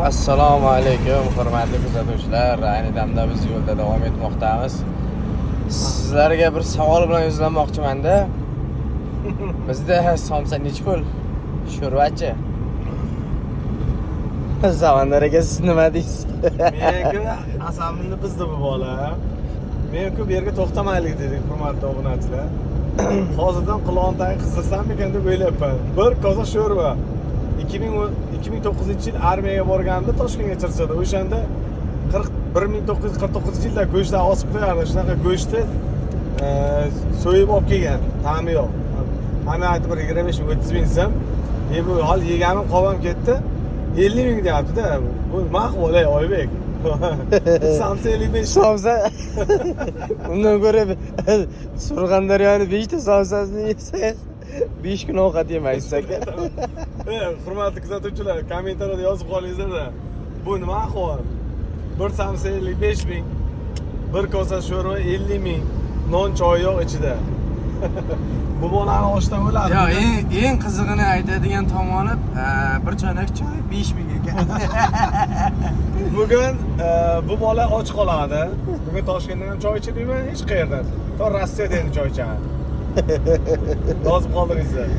Assalomu alaykum, hurmatli kuzatuvchilar. Ayni damda biz yo'lda davom etmoqdamiz. Sizlarga bir savol bilan yuzlanmoqchiman-da. Bizda somsa necha pul? Sho'rvachi. Samandar aka, siz nima deysiz? Menga asabimni bizda bu bola. Men-ku bu yerga to'xtamaylik dedik, hurmatli obunachilar. Hozirdan qulog'imdan qizdirsam ekan deb o'ylayapman. Bir kosa sho'rva. 2009-yil armiyaga borganimda Toshkentga Chirchida. O'shanda 1949-yilda go'shtdan osib qo'yardi. Shunaqa go'shtni so'yib olib kelgan. Ta'mi yo'q. Hamma aytib 25-30 ming so'm. Bu hol yeganim qolib ketdi. 50 ming deyapti-da. Bu ma'qul, Oybek. Somsa 55. Somsa. Undan ko'ra Surxondaryoning 5 ta somsasini yesangiz 5 kun ovqat yemaysiz aka. Hurmatli kuzatuvchilar, kommentariyada yozib qolingizlar-da. Bu nima ahvol? Bir somsa 55 ming, bir kosa sho'rva 50 ming, non choy yo'q ichida. Bu bolani ochdan o'ladi. Yo, eng qizig'ini aytadigan tomoni, bir choynak choy 5 ming ekan. Bugun bu bola och qoladi. Bugun Toshkentdan ham choy ichadimi? Hech qayerdan. To Rossiyada endi choy ichaman. Yozib qoldiringizlar.